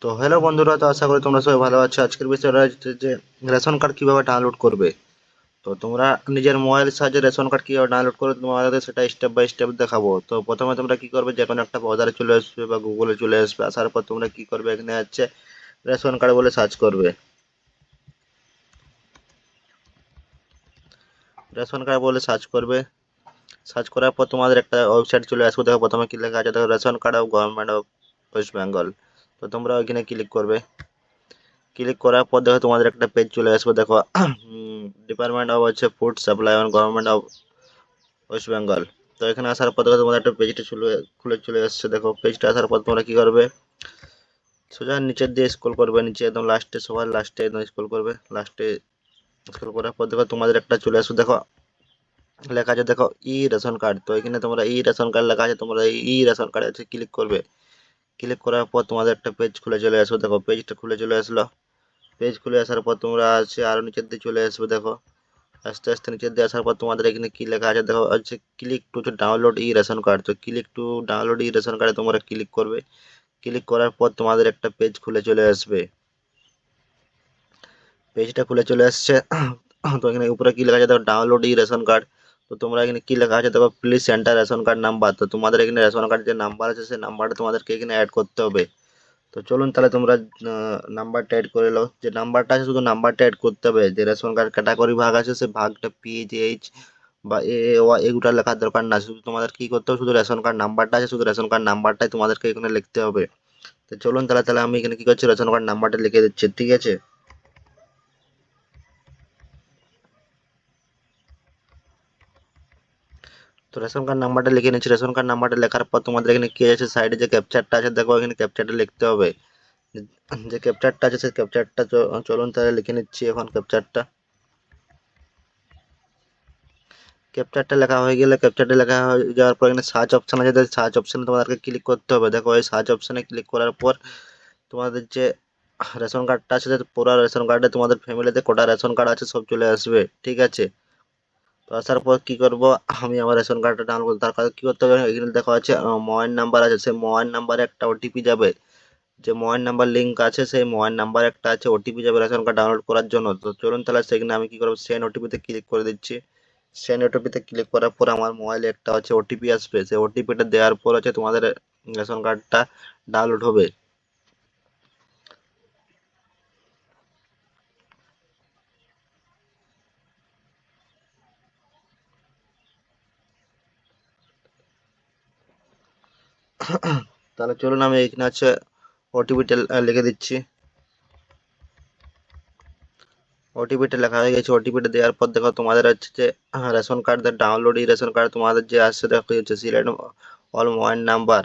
তো হ্যালো বন্ধুরা, তো আশা করি তোমরা সবাই ভালো আছো। আজকের বিষয়টা হচ্ছে যে রেশন কার্ড কিভাবে ডাউনলোড করবে। তো তোমরা নিজের মোবাইলের সাহায্যে রেশন কার্ড কিভাবে ডাউনলোড করবে তোমাদের সেটা স্টেপ বাই স্টেপ দেখাবো। তো প্রথমে তোমরা কি করবে, যে কোনো একটা ব্রাউজারে চলে আসবে বা গুগলে চলে আসবে। আসার পর তোমরা কি করবে, এখানে হচ্ছে রেশন কার্ড বলে সার্চ করবে। রেশন কার্ড বলে সার্চ করবে। সার্চ করার পর তোমাদের একটা ওয়েবসাইট চলে আসবে। দেখো প্রথমে কি লেখা আছে, দেখো ration card of government of West Bengal. তো তোমরা ওইখানে ক্লিক করবে। ক্লিক করার পর দেখো তোমাদের একটা পেজ চলে আসবে। দেখো ডিপার্টমেন্ট অফ হচ্ছে food supply on government of West Bengal. তো এখানে আসার পর দেখো তোমাদের একটা পেজটা খুলে চলে আসছে। দেখো পেজটা আসার পর তোমরা কি করবে, সোজা নিচের দিয়ে স্ক্রল করবে, নিচে একদম লাস্টে, সবার লাস্টে একদম স্ক্রল করবে। লাস্টে স্ক্রল করার পর দেখো তোমাদের একটা চলে আসবে। দেখো লেখা আছে, দেখো ই রেশন কার্ড। তো এখানে তোমরা ই রেশন কার্ড লেখা আছে, তোমরা ই রেশন কার্ড আছে ক্লিক করবে। ক্লিক করার পর তোমাদের একটা পেজ খুলে চলে আসবে। দেখো পেজটা খুলে চলে আসলো। পেজ খুলে আসার পর তোমরা আছে আরো নিচের দিয়ে চলে আসবে। দেখো আস্তে আস্তে নিচের দিয়ে আসার পর তোমাদের এখানে কি লেখা আছে, দেখো হচ্ছে click to download e ration card. তো click to download e ration কার্ডে তোমরা ক্লিক করবে। ক্লিক করার পর তোমাদের একটা পেজ খুলে চলে আসবে। পেজটা খুলে চলে আসছে। তো এখানে উপরে কি লেখা আছে, দেখো ডাউনলোড ই রেশন কার্ড। তো তোমরা এখানে কি লেখা আছে, দেখো please enter ration card number. তো তোমাদের এখানে রেশন কার্ড যে নাম্বার আছে সেই নাম্বারটা তোমাদেরকে এখানে অ্যাড করতে হবে। তো চলুন তাহলে তোমরা নাম্বারটা অ্যাড করে নাও। যে নাম্বারটা আছে শুধু নাম্বারটা অ্যাড করতে হবে। যে রেশন কার্ড ক্যাটাগরি ভাগ আছে সে ভাগটা PH বা ওয়া এগুলো লেখার দরকার না। শুধু তোমাদের কি করতে হবে, শুধু রেশন কার্ড নাম্বারটা আছে, শুধু রেশন কার্ড নাম্বারটাই তোমাদেরকে এখানে লিখতে হবে। তো চলুন তাহলে তাহলে আমি এখানে কি করছি, রেশন কার্ড নাম্বারটা লিখে দিচ্ছি, ঠিক আছে। তো রেশন কার্ড নাম্বারটা লিখে নিচ্ছি। রেশন কার্ড নাম্বারটা লেখার পর তোমাদের এখানে কি আছে, সাইডে যে ক্যাপচারটা আছে দেখো, এখানে ক্যাপচারটা লিখতে হবে। যে ক্যাপচারটা আছে সেই ক্যাপচারটা চলুন তাহলে লিখে নিচ্ছি এখন ক্যাপচারটা। ক্যাপচারটা লেখা হয়ে গেলে, ক্যাপচারটা লেখা হয়ে যাওয়ার পর এখানে সার্চ অপশন আছে, সার্চ অপশনে তোমাদেরকে ক্লিক করতে হবে। দেখো এই সার্চ অপশনে ক্লিক করার পর তোমাদের যে রেশন কার্ডটা আছে, পুরো রেশন কার্ডে তোমাদের ফ্যামিলিতে কটা রেশন কার্ড আছে সব চলে আসবে, ঠিক আছে। তো আসার পর কি করব, আমি আমার রেশন কার্ডটা ডাউনলোড করব। তার কাছে কি করতে হবে, এখানে দেখো আছে মোবাইল নাম্বার আছে, সেই মোবাইল নাম্বারে একটা ওটিপি যাবে। যে মোবাইল নাম্বার লিঙ্ক আছে সেই মোবাইল নাম্বার একটা আছে, ওটিপি যাবে রেশন কার্ড ডাউনলোড করার জন্য। তো চলুন তাহলে সেখানে আমি কি করবো, সেন্ড ওটিপিতে ক্লিক করে দিচ্ছি। সেন্ড ওটিপিতে ক্লিক করার পর আমার মোবাইলে একটা হচ্ছে ওটিপি আসবে। সেই ওটিপিটা দেওয়ার পর হচ্ছে তোমাদের রেশন কার্ডটা ডাউনলোড হবে। তাহলে চলুন আমি এখানে আছে ওটিপিটা লিখে দিচ্ছি। ওটিপিটা লেখা হয়ে গেছে। ওটিপিটা দেওয়ার পর দেখো তোমাদের হচ্ছে যে ration card download e ration card তোমাদের যে আসছে, দেখো হচ্ছে select all mobile number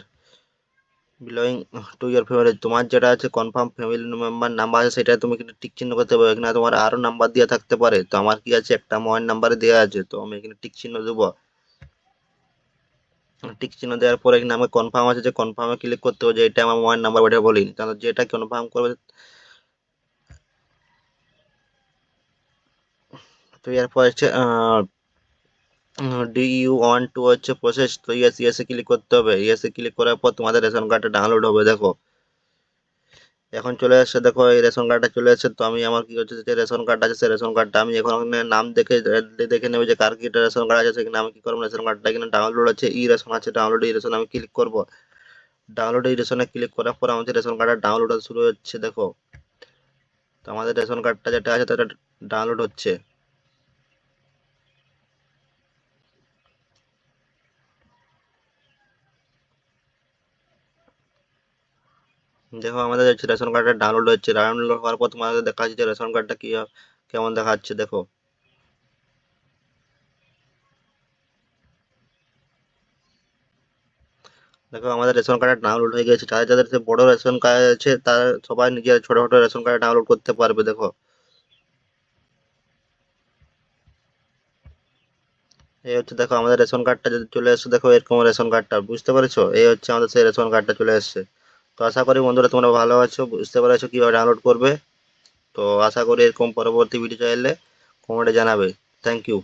belonging to your family. তোমার যেটা আছে কনফার্ম ফ্যামিলি মেম্বার নাম্বার আছে সেটা তুমি কিন্তু টিক চিহ্ন করতে পারবে। এখানে তোমার আরো নাম্বার দেওয়া থাকতে পারে, তো আমার কি আছে একটা মোবাইল নাম্বারে দেওয়া আছে, তো আমি এখানে টিক চিহ্ন দেবো। টিক চিহ্ন দেওয়ার পরে এখানে আমার কনফার্ম আছে, যে কনফার্মে ক্লিক করতে হবে, যে এটা আমার মোবাইল নাম্বার ওটা বলিনি, তাহলে যেটা কনফার্ম করবে। তো এরপর হচ্ছে ডু ইউ ওয়ান্ট টু হচ্ছে প্রসেস। তো ইয়েস, ইয়েসে ক্লিক করতে হবে। ইয়েসে ক্লিক করার পর তোমাদের রেশন কার্ডটা ডাউনলোড হবে। দেখো এখন চলে আসছে, দেখো এই রেশন কার্ডটা চলে আসছে। তো আমি আমার কি হচ্ছে, যে রেশন কার্ড আছে সেই রেশন কার্ডটা আমি এখন এখানে নাম দেখে দেখে নেবে যে কার কি রেশন কার্ড আছে। সেখানে আমি কি করবো, রেশন কার্ডটা এখানে ডাউনলোড আছে, ই রেশন আছে, ডাউনলোড ই রেশন আমি ক্লিক করব। ডাউনলোড ই রেশনে ক্লিক করার পর আমাদের রেশন কার্ডটা ডাউনলোড শুরু হচ্ছে। দেখো তো আমাদের রেশন কার্ডটা যেটা আছে সেটা ডাউনলোড হচ্ছে। দেখো আমাদের হচ্ছে রেশন কার্ডটা ডাউনলোড হচ্ছে। ডাউনলোড হওয়ার পর তোমাদের দেখা যাচ্ছে যে রেশন কার্ডটা কি কেমন দেখাচ্ছে। দেখো দেখো আমাদের রেশন কার্ড ডাউনলোড হয়ে গেছে। যাদের যাদের সে বড় রেশন কার্ড আছে তারা সবাই নিজের ছোট ছোট রেশন কার্ড ডাউনলোড করতে পারবে। দেখো এই হচ্ছে, দেখো আমাদের রেশন কার্ডটা যদি চলে এসেছে, দেখো এরকম রেশন কার্ডটা, বুঝতে পেরেছো, এই হচ্ছে আমাদের সেই রেশন কার্ডটা চলে এসেছে। তো আশা করি বন্ধুরা তোমরা ভালো আছো, বুঝতে পেরেছো কিভাবে ডাউনলোড করবে। তো আশা করি এরকম পরবর্তী ভিডিও চাইলে কমেন্টে জানাবে। Thank you.